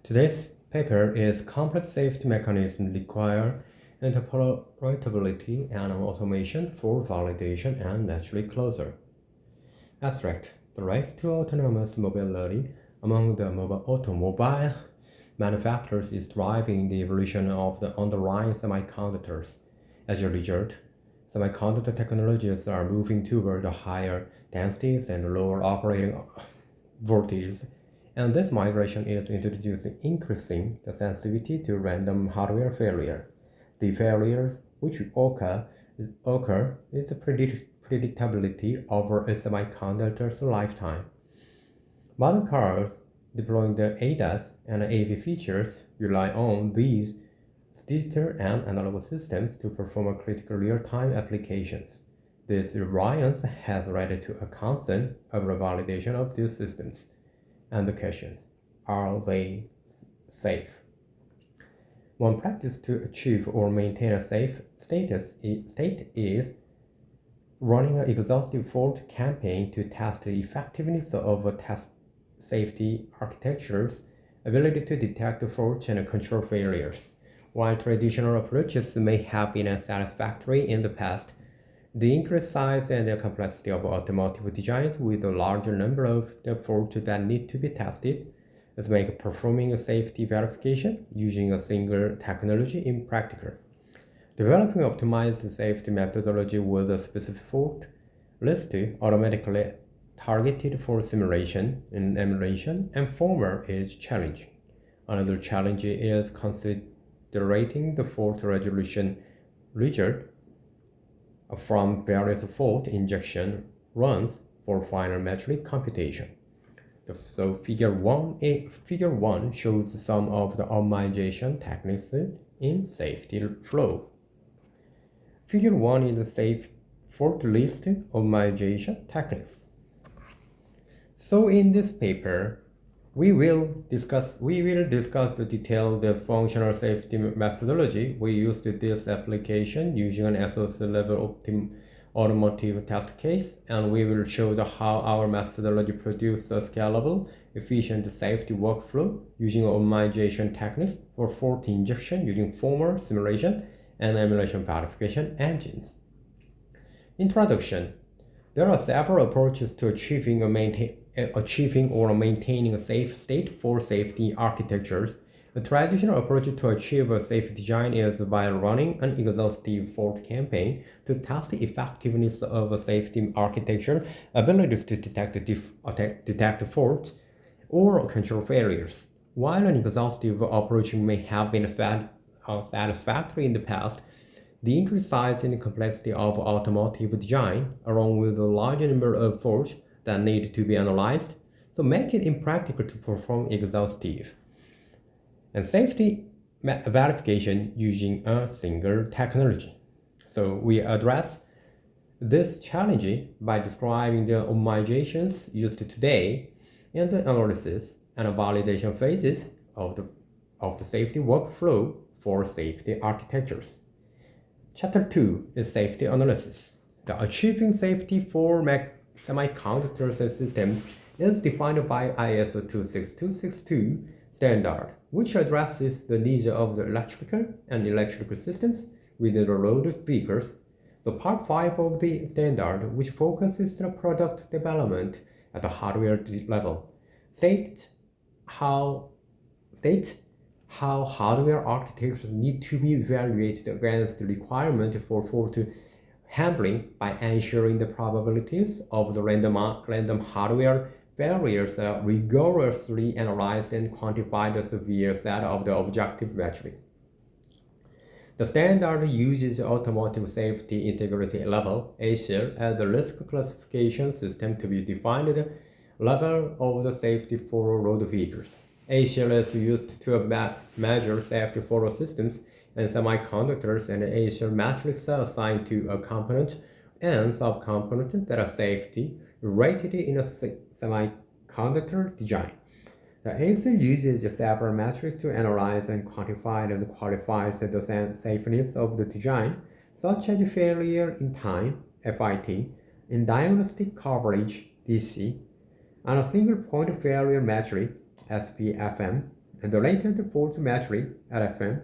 Today's paper is Complex Safety Mechanisms Require Interoperability and Automation for Validation and Naturally Closer. Abstract. The race to autonomous mobility among the automobile manufacturers is driving the evolution of the underlying semiconductors. As a result, semiconductor technologies are moving toward higher densities and lower operating voltages, and this migration is increasing the sensitivity to random hardware failure. The failures which occur is the predictability over a semiconductor's lifetime. Modern cars deploying the ADAS and AV features rely on these digital and analog systems to perform critical real-time applications. This reliance has led to a concern over validation of these systems and the questions: are they safe? One practice to achieve or maintain a safe state is running an exhaustive fault campaign to test the effectiveness of test safety architecture's ability to detect faults and control failures. While traditional approaches may have been satisfactory in the past, the increased size and the complexity of automotive designs with a larger number of the faults that need to be tested has made performing a safety verification using a single technology impractical. Developing optimized safety methodology with a specific fault list automatically targeted for simulation and emulation and former is challenging. Another challenge is considering the fault resolution result from various fault injection runs for final metric computation. So figure 1 shows some of the optimization techniques in safety flow. Figure 1 is the safe fault list optimization techniques. So in this paper, we will discuss the detailed functional safety methodology. We used this application using an SOC level automotive test case, and we will show how our methodology produces a scalable, efficient safety workflow using optimization techniques for fault injection using former simulation and emulation verification engines. Introduction. There are several approaches to achieving or maintaining a safe state for safety architectures. The traditional approach to achieve a safe design is by running an exhaustive fault campaign to test the effectiveness of a safety architecture abilities to detect faults or control failures. While an exhaustive approach may have been satisfactory in the past, the increased size and complexity of automotive design, along with a large number of faults that need to be analyzed, so make it impractical to perform exhaustive and safety verification using a single technology. So we address this challenge by describing the optimizations used today in the analysis and validation phases of the safety workflow for safety architectures. Chapter 2 is safety analysis. The achieving safety for semiconductor systems is defined by ISO 26262 standard, which addresses the needs of the electrical and electrical systems within the road vehicles. So part 5 of the standard, which focuses on product development at the hardware level, states how hardware architectures need to be evaluated against the requirement for fault handling by ensuring the probabilities of the random hardware failures are rigorously analyzed and quantified as via set of the objective metric. The standard uses automotive safety integrity level (ASIL) as the risk classification system to be defined the level of the safety for road vehicles. ASIL is used to measure safety for systems and semiconductors, and ASIL metrics are assigned to a component and subcomponent that are safety rated in a semiconductor design. The ASIL uses several metrics to analyze and quantify and qualify the safeness of the design, such as failure in time (FIT) and diagnostic coverage (DC), and a single point failure metric (SPFM), and the latent fault metric LFM,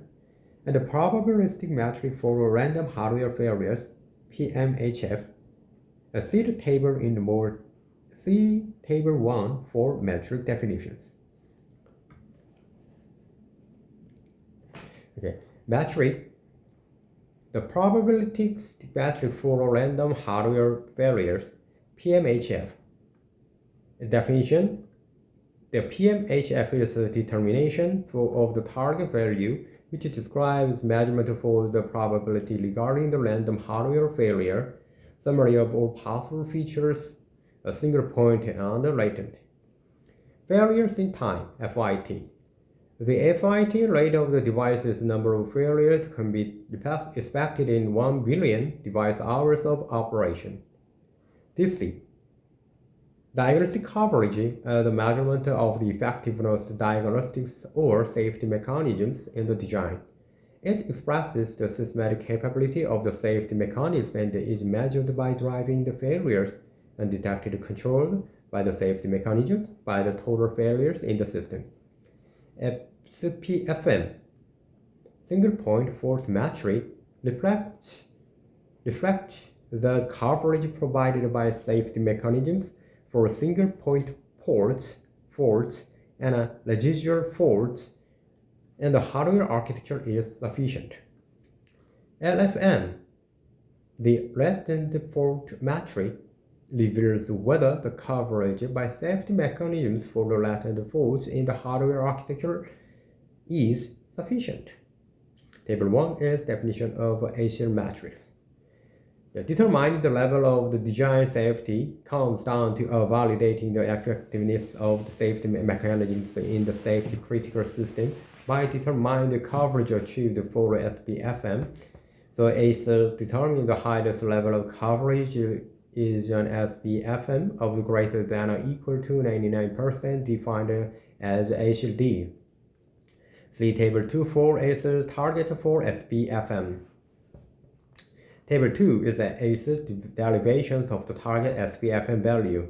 and the probabilistic metric for random hardware failures PMHF. See the table in more. See table 1 for metric definitions. Okay, metric. The probabilistic metric for random hardware failures PMHF. Definition: the PMHF is a determination of the target value, which describes measurement for the probability regarding the random hardware failure, summary of all possible features, a single point, and latent. Failures in time, FIT. The FIT rate of the device's number of failures can be expected in 1 billion device hours of operation. DC. Diagnostic coverage as a measurement of the effectiveness of diagnostics or safety mechanisms in the design. It expresses the systematic capability of the safety mechanism and is measured by driving the failures and detected controlled by the safety mechanisms by the total failures in the system. SPFM, single point fault metric, reflects the coverage provided by safety mechanisms for single point faults, and residual faults, and the hardware architecture is sufficient. LFM, the latent fault metric, reveals whether the coverage by safety mechanisms for the latent faults in the hardware architecture is sufficient. Table 1 is definition of ACL matrix. Determining the level of the design safety comes down to validating the effectiveness of the safety mechanisms in the safety critical system by determining the coverage achieved for SPFM. So ACL determining the highest level of coverage is an SPFM of greater than or equal to 99% defined as ACD. See Table 2 for ACL target for SPFM. Table 2 is the ACL derivations of the target SPFM value.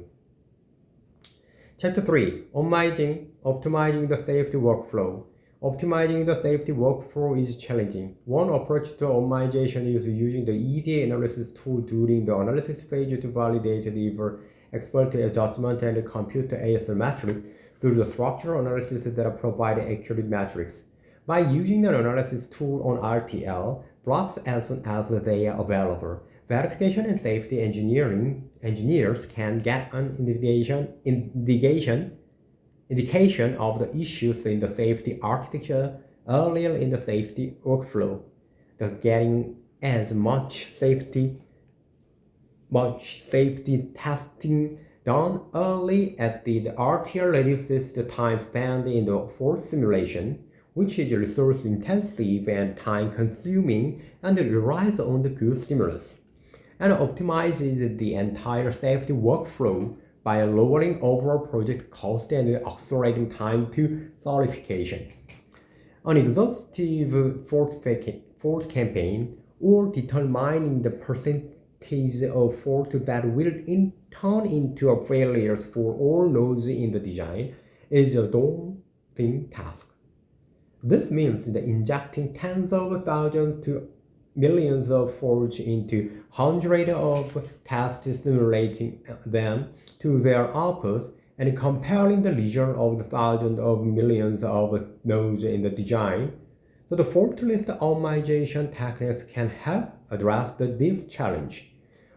Chapter 3. Optimizing the safety workflow. Optimizing the safety workflow is challenging. One approach to optimization is using the EDA analysis tool during the analysis phase to validate the expert adjustment and compute the ACL metric through the structural analysis that provide accurate metrics. By using an analysis tool on RTL blocks as soon as they are available, verification and safety engineers can get an indication of the issues in the safety architecture earlier in the safety workflow. Thus getting as much safety testing done early at the RTL reduces the time spent in the fault simulation, which is resource intensive and time consuming and relies on the good stimulus, and optimizes the entire safety workflow by lowering overall project cost and accelerating time to certification. An exhaustive fault campaign, or determining the percentage of fault that will turn into failures for all nodes in the design, is a daunting task. This means that injecting tens of thousands to millions of faults into hundreds of tests, simulating them to their output, and comparing the result of the thousands of millions of nodes in the design. So the fault list optimization techniques can help address this challenge.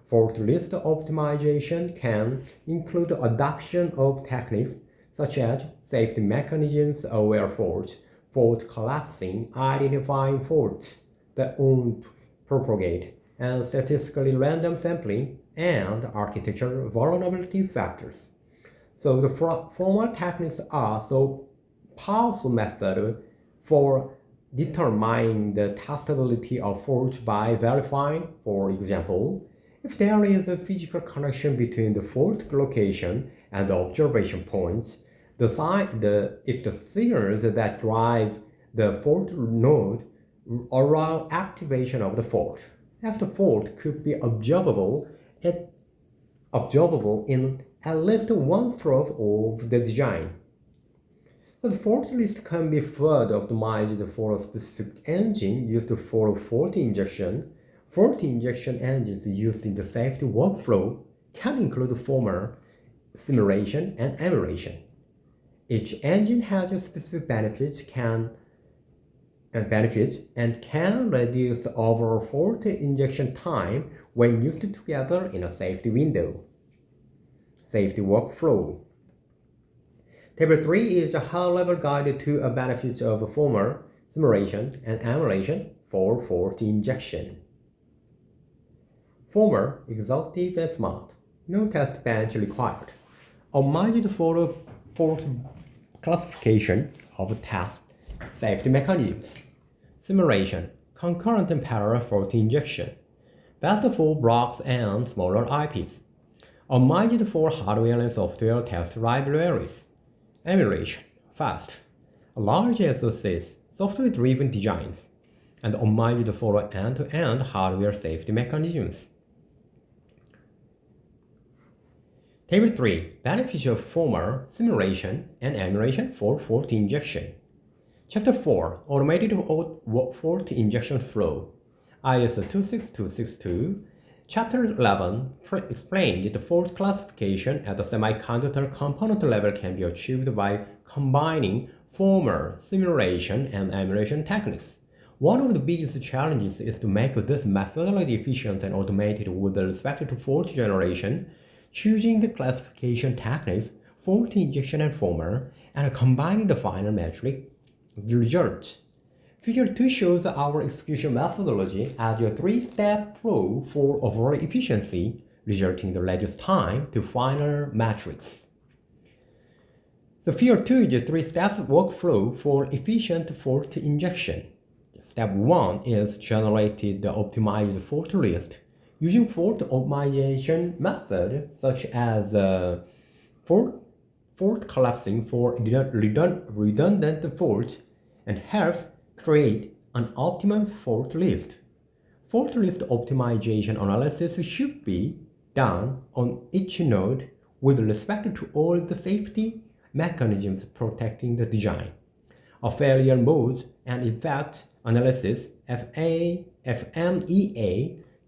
Fault list optimization can include adoption of techniques such as safety mechanisms, aware faults, fault collapsing, identifying faults that won't propagate, and statistically random sampling, and architecture vulnerability factors. So the formal techniques are so powerful method for determining the testability of faults by verifying, for example, if there is a physical connection between the fault location and the observation points, if the signals that drive the fault node allow activation of the fault, if the fault could be observable in at least one stroke of the design. So the fault list can be further optimized for a specific engine used for fault injection. Fault injection engines used in the safety workflow can include former, simulation, and emulation. Each engine has a specific benefits and can reduce the overall fault injection time when used together in a safety window. Safety workflow. Table 3 is a high-level guide to the benefits of former, simulation, and emulation for fault injection. Former, exhaustive, and smart. No test bench required. Optimized for fault classification of test safety mechanisms. Simulation, concurrent and parallel fault injection. Best for blocks and smaller IPs. Optimized for hardware and software test libraries. Emulation, fast. Large SoCs, software-driven designs, and optimized for end-to-end hardware safety mechanisms. Table 3. Benefits of former, simulation, and emulation for fault injection. Chapter 4. Automated fault injection flow. ISO 26262. Chapter 11 explained the fault classification at the semiconductor component level can be achieved by combining former, simulation, and emulation techniques. One of the biggest challenges is to make this methodology efficient and automated with respect to fault generation, choosing the classification techniques, fault injection and former, and combining the final metric results. Figure 2 shows our execution methodology as a 3-step flow for overall efficiency, resulting in the reduced time to final metrics. The Figure 2 is a 3-step workflow for efficient fault injection. Step 1 is generated the optimized fault list. Using fault optimization method such as fault collapsing for redundant faults and helps create an optimum fault list. Fault list optimization analysis should be done on each node with respect to all the safety mechanisms protecting the design. A failure modes and effect analysis FMEA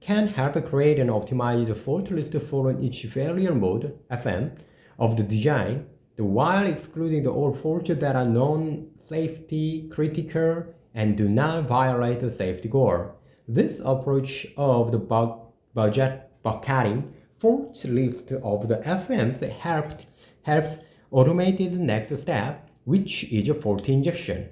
can help create an optimized fault list for each failure mode FM of the design, while excluding all faults that are non-safety critical and do not violate the safety goal. This approach of the bucketing fault list of the FMs helps automate the next step, which is fault injection.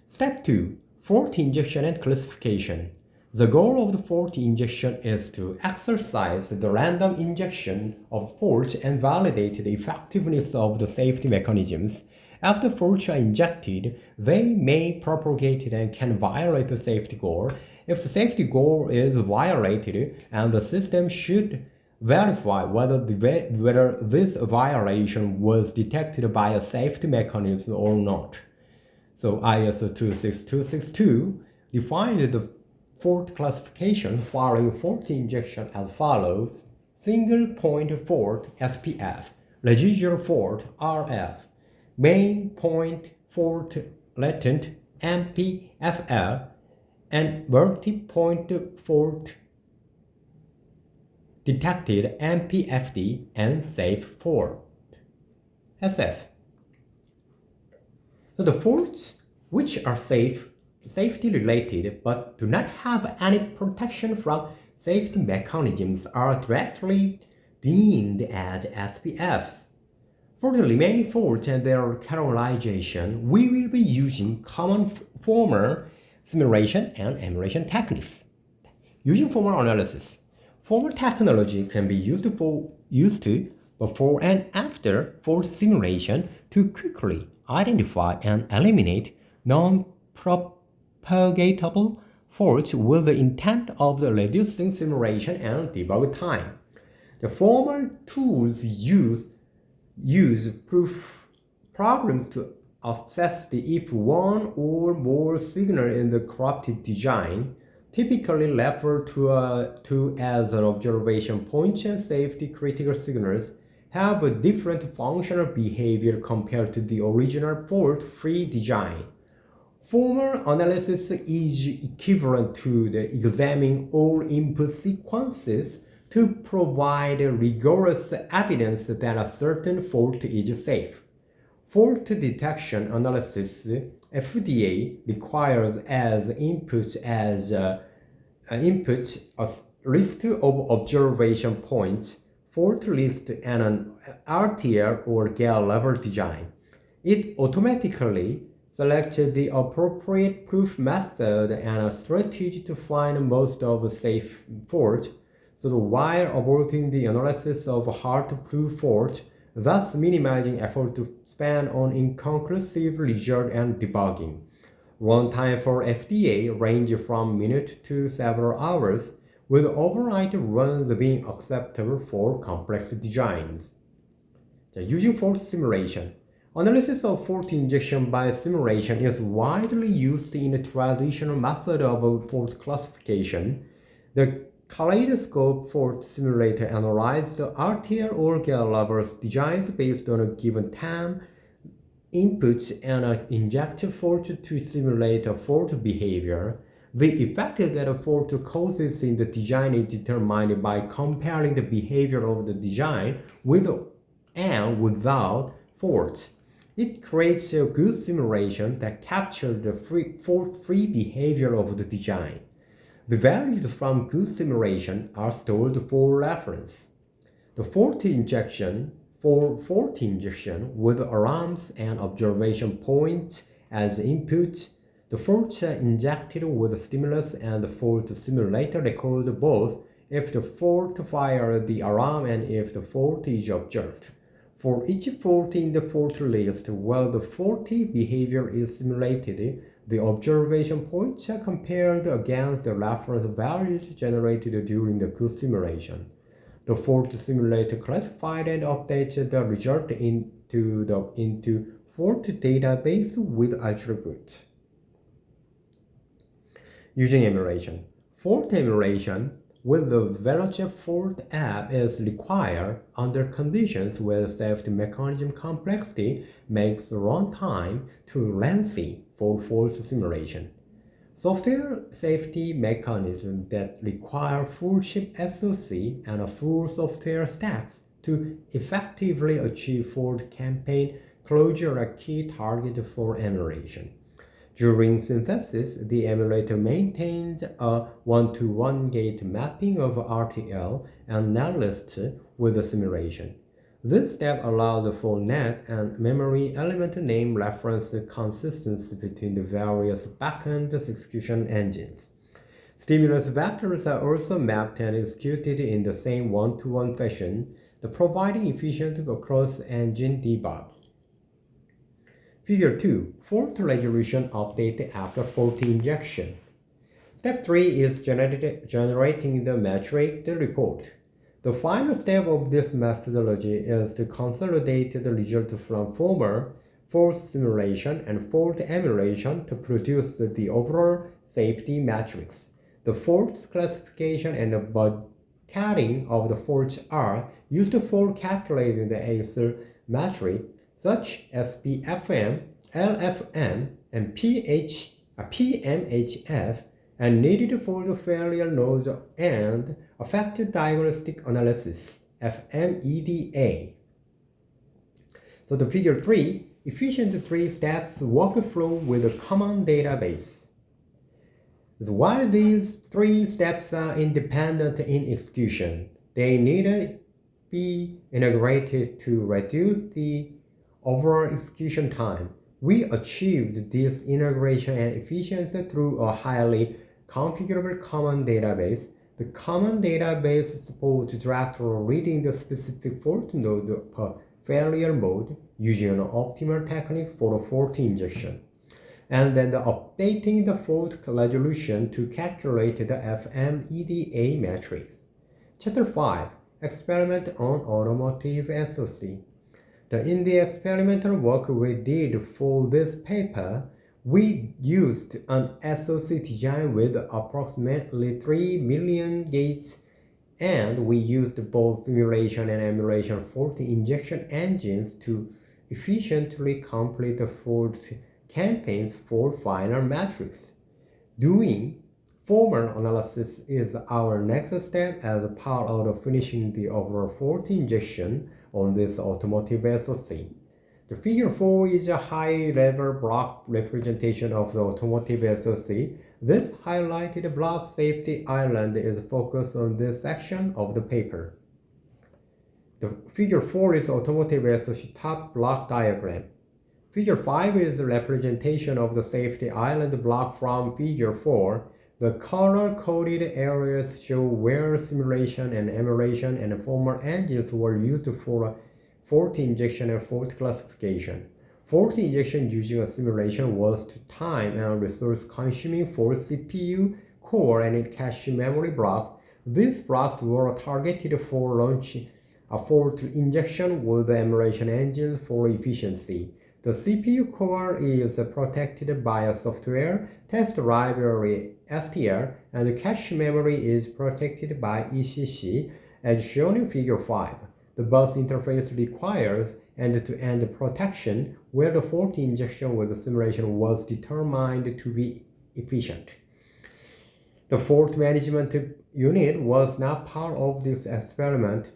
Step 2. Fault injection and classification. The goal of the fault injection is to exercise the random injection of faults and validate the effectiveness of the safety mechanisms. After faults are injected, they may propagate and can violate the safety goal. If the safety goal is violated, and the system should verify whether this violation was detected by a safety mechanism or not. So ISO 26262 defines the fault classification following fault injection as follows: single point fault SPF, residual fault RF, main point fault latent MPFL, and multi-point fault detected MPFD, and safe fault SF. So the faults which are safety related but do not have any protection from safety mechanisms are directly deemed as SPFs. For the remaining faults and their categorization, we will be using common former, simulation, and emulation techniques. Using former analysis, former technology can be used to before and after fault simulation to quickly identify and eliminate non-propagatable faults with the intent of reducing simulation and debug time. The former tools use proof problems to assess if one or more signal in the corrupted design, typically referred to as an observation point and safety critical signals, have a different functional behavior compared to the original fault-free design. Formal analysis is equivalent to examining all input sequences to provide rigorous evidence that a certain fault is safe. Fault detection analysis FDA requires as input a list of observation points, fault list, and an RTL or GAL level design. It automatically selects the appropriate proof method and a strategy to find most of the safe faults, so while avoiding the analysis of hard-to-prove faults, thus minimizing effort to spend on inconclusive result and debugging. Runtime for FDA range from minutes to several hours, with overnight runs being acceptable for complex designs. Using fault simulation. Analysis of fault injection by simulation is widely used in the traditional method of fault classification. The Kaleidoscope fault simulator analyzes the RTL or GAL levels designs based on a given time inputs and inject fault to simulate a fault behavior. The effect that a fault causes in the design is determined by comparing the behavior of the design with and without faults. It creates a good simulation that captures the fault-free behavior of the design. The values from good simulation are stored for reference. The fault injection with alarms and observation points as inputs. The faults are injected with stimulus and the fault simulator record both if the fault fires the alarm and if the fault is observed. For each fault in the fault list where the faulty behavior is simulated, the observation points are compared against the reference values generated during the good simulation. The fault simulator classifies and updates the result into fault database with attributes. Using emulation. Fault emulation with the Veloce fault app is required under conditions where safety mechanism complexity makes runtime too lengthy for fault simulation. Software safety mechanisms that require full chip SoC and a full software stacks to effectively achieve fault campaign closure are key targets for emulation. During synthesis, the emulator maintains a one-to-one gate mapping of RTL and netlist with the simulation. This step allows for net and memory element name reference consistency between the various backend execution engines. Stimulus vectors are also mapped and executed in the same one-to-one fashion, providing efficiency across engine debug. Figure 2. Fault resolution update after fault injection. Step 3 is generating the metric report. The final step of this methodology is to consolidate the result from former fault simulation and fault emulation to produce the overall safety matrix. The fault classification and the bucketing of the faults are used for calculating the ACE metric, such as SPFM, LFM, and PMHF, and needed for the failure nodes and affected diagnostic analysis, FMEDA. So the figure 3, efficient 3 steps workflow with a common database. So while these 3 steps are independent in execution, they need to be integrated to reduce the overall execution time. We achieved this integration and efficiency through a highly configurable common database. The common database supports directly reading the specific fault node per failure mode using an optimal technique for the fault injection, and then updating the fault resolution to calculate the FMEDA matrix. Chapter 5. Experiment on automotive SoC. In the experimental work we did for this paper, we used an SoC design with approximately 3 million gates And we used both simulation and emulation fault injection engines to efficiently complete the fault campaigns for final metrics. Doing formal analysis is our next step as part of finishing the overall fault injection on this automotive SoC. The figure 4 is a high-level block representation of the automotive SoC. This highlighted block safety island is focused on this section of the paper. The figure 4 is automotive SoC top block diagram. Figure 5 is a representation of the safety island block from figure 4. The color-coded areas show where simulation and emulation and formal engines were used for fault injection and fault classification. Fault injection using a simulation was time and resource consuming for CPU, core, and cache memory blocks. These blocks were targeted for launching a fault injection with the emulation engine for efficiency. The CPU core is protected by a software test library STL, and the cache memory is protected by ECC, as shown in figure 5. The bus interface requires end-to-end protection, where the fault injection with the simulation was determined to be efficient. The fault management unit was not part of this experiment,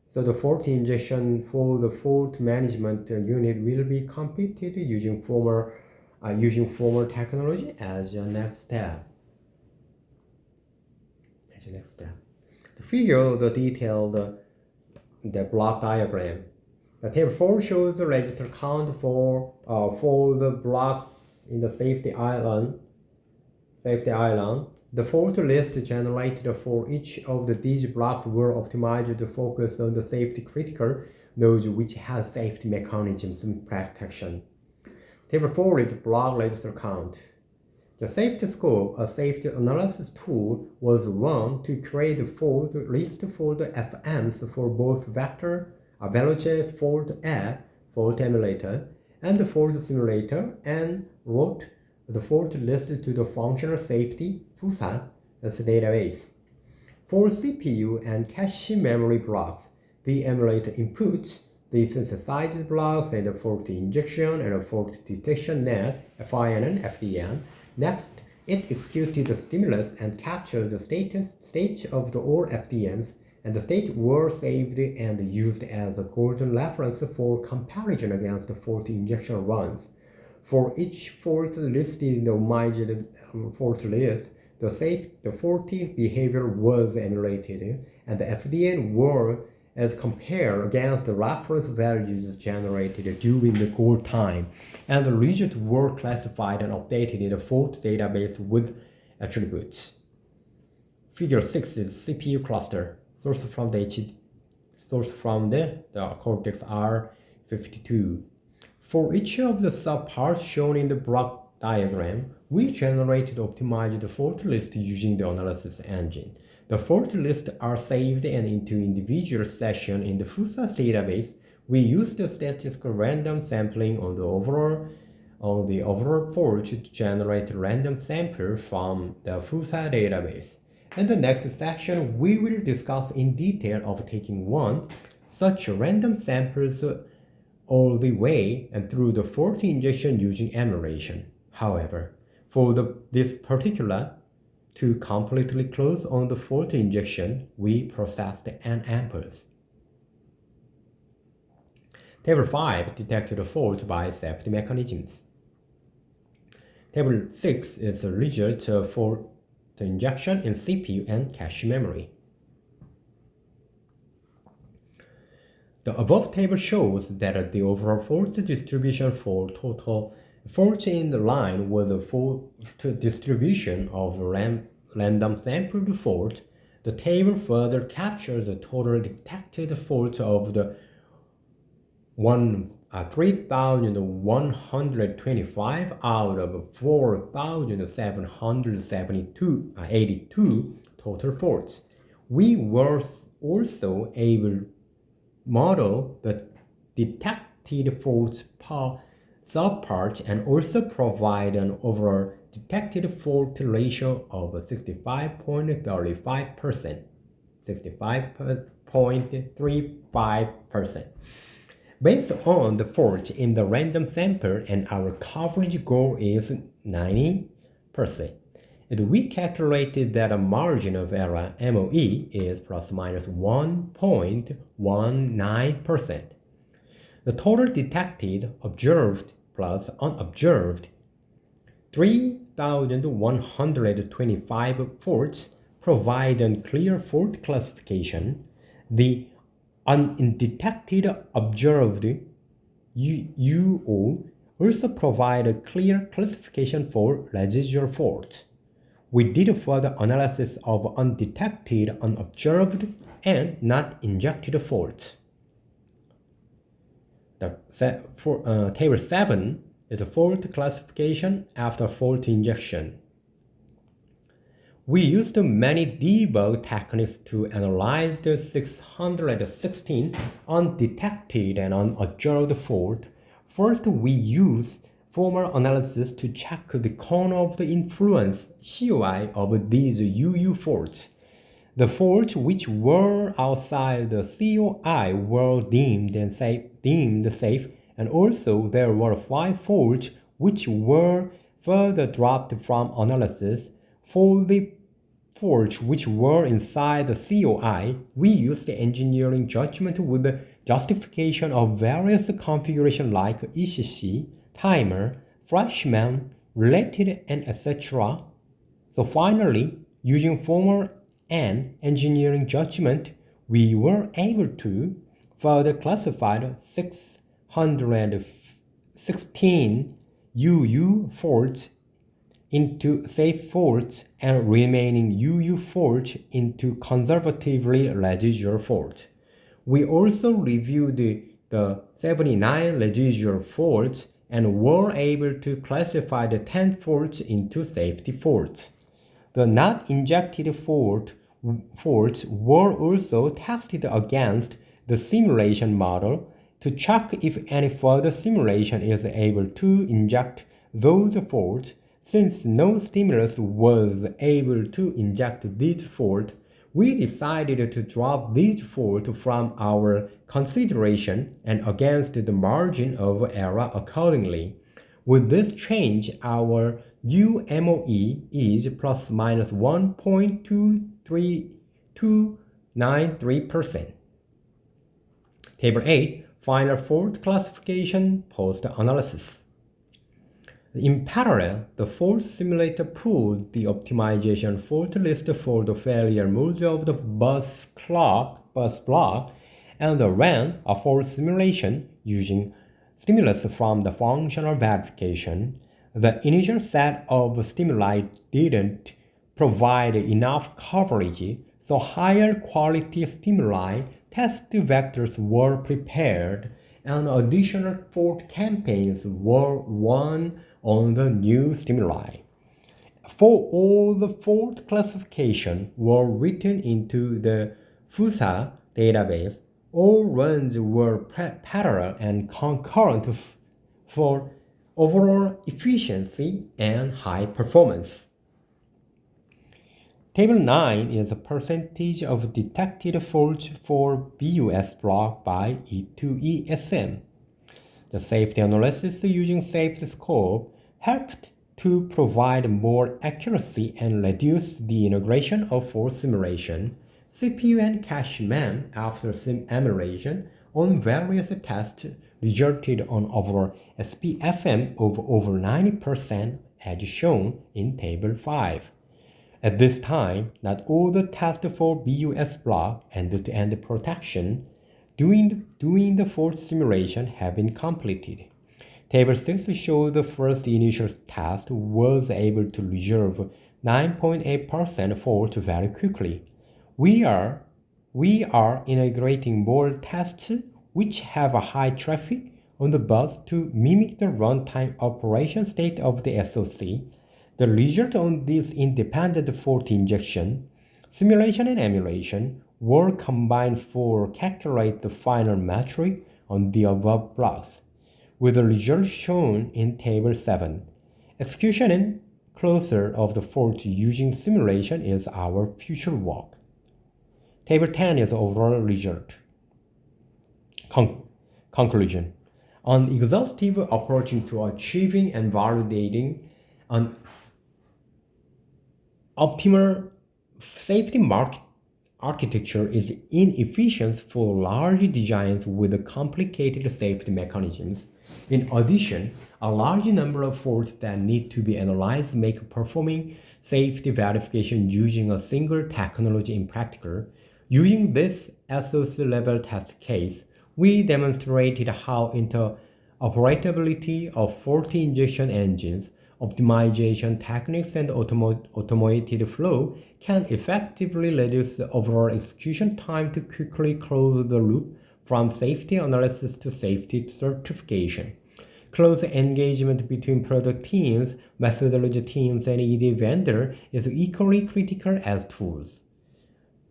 so the fault injection for the fault management unit will be completed using formal technology as your next step. The figure the detailed the block diagram. The table 4 shows the register count for the blocks in the safety island. The fault list generated for each of these blocks were optimized to focus on the safety critical nodes which has safety mechanisms and protection. Table 4 is block register count. The safety scope, a safety analysis tool, was run to create the fault list for the FMs for both vector, Veloce fault app, fault emulator, and the fault simulator, and wrote the fault list to the functional safety FuSa as a database. For CPU and cache memory blocks, the emulator inputs the synthesized blocks and the fault injection and fault detection net, FIN and FDN. Next, it executed the stimulus and captured the state of the all FDNs, and the state were saved and used as a golden reference for comparison against the fault injection runs. For each fault listed in the omijed fault list, the faulty behavior was emulated, and the FDN were as compared against the reference values generated during the goal time, and the results were classified and updated in the fault database with attributes. Figure 6 is CPU cluster, sourced from the Cortex R52. For each of the subparts shown in the block diagram, we generated optimized fault list using the analysis engine. The fault lists are saved and into individual sessions in the FuSa database. We use the statistical random sampling on the overall fault to generate random samples from the FuSa database. In the next section, we will discuss in detail of taking one such random samples all the way and through the fault injection using emulation. However, for this particular to completely close on the fault injection, we processed an impulse. Table 5 detected a fault by safety mechanisms. Table 6 is the result for the injection in CPU and cache memory. The above table shows that the overall fault distribution for total faults in line with the fault distribution of random sampled fault. The table further captures the total detected faults of the 3,125 out of 4,782 total faults. We were also able to model the detected faults per subpart and also provide an overall detected fault ratio of 65.35%. 65.35%. Based on the fault in the random sample and our coverage goal is 90%. And we calculated that a margin of error MOE is plus minus 1.19%. The total detected, observed plus unobserved 3,125 faults provide a clear fault classification. The undetected observed UO also provide a clear classification for residual faults. We did further analysis of undetected, unobserved, and not injected faults. Table 7 is a fault classification after fault injection. We used many debug techniques to analyze the 616 undetected and unobserved faults. First, we used formal analysis to check the cone of the influence COI of these UU faults. The faults which were outside the COI were deemed safe, and also there were 5 faults which were further dropped from analysis. For the faults which were inside the COI, we used engineering judgment with the justification of various configurations like ECC, timer, freshman, related, and etc. So finally, using formal and engineering judgment, we were able to further classify the 616 UU faults into safe faults and remaining UU faults into conservatively residual faults. We also reviewed the 79 residual faults and were able to classify the 10 faults into safety faults. The not injected faults were also tested against the simulation model to check if any further simulation is able to inject those faults. Since no stimulus was able to inject these faults, we decided to drop these faults from our consideration and against the margin of error accordingly. With this change, our UMOE is plus minus 1.23293%. Table 8, Final Fault Classification Post-Analysis. In parallel, the fault simulator pulled the optimization fault list for the failure modes of the bus block and ran a fault simulation using stimulus from the functional verification. The initial set of stimuli didn't provide enough coverage, so higher quality stimuli test vectors were prepared and additional fault campaigns were run on the new stimuli. For all the fault classification were written into the FuSa database, all runs were parallel and concurrent for overall efficiency and high performance. Table 9 is a percentage of detected faults for BUS block by E2ESM. The safety analysis using safety scope helped to provide more accuracy and reduce the integration of fault simulation, CPU and cache mem after emulation on various tests resulted on overall SPFM of over 90% as shown in Table 5. At this time, not all the tests for BUS block end-to-end protection doing the fault simulation have been completed. Table 6 shows the first initial test was able to resolve 9.8% fault very quickly. We are integrating more tests which have a high traffic on the bus to mimic the runtime operation state of the SoC. The result on this independent fault injection, simulation and emulation were combined for calculate the final metric on the above blocks, with the results shown in Table 7. Execution and closure of the fault using simulation is our future work. Table 10 is the overall result. Conclusion. An exhaustive approach to achieving and validating an optimal safety market architecture is inefficient for large designs with complicated safety mechanisms. In addition, a large number of faults that need to be analyzed make performing safety verification using a single technology impractical. Using this SOC level test case, we demonstrated how interoperability of faulty injection engines, optimization techniques, and automated flow can effectively reduce the overall execution time to quickly close the loop from safety analysis to safety certification. Close engagement between product teams, methodology teams, and ED vendor is equally critical as tools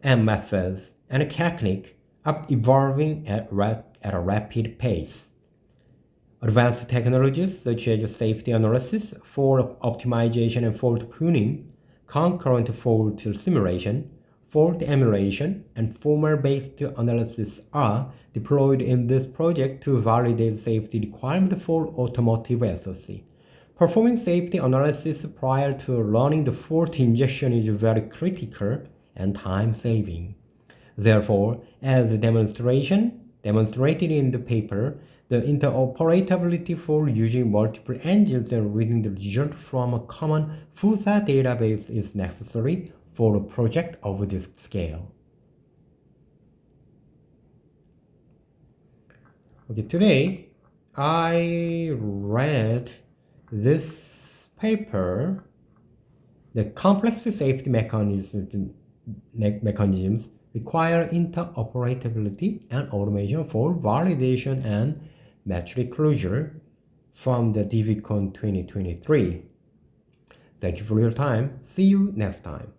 and methods and technique are evolving at a rapid pace. Advanced technologies such as safety analysis, fault optimization and fault pruning, concurrent fault simulation, fault emulation, and formal-based analysis are deployed in this project to validate safety requirements for automotive SOC. Performing safety analysis prior to running the fault injection is very critical and time-saving. Therefore, as demonstrated in the paper, the interoperability for using multiple engines and reading the result from a common FuSa database is necessary for a project of this scale. Okay, today I read this paper, the complex safety mechanisms require interoperability and automation for validation and metric closure from the DVCon2023. Thank you for your time. See you next time.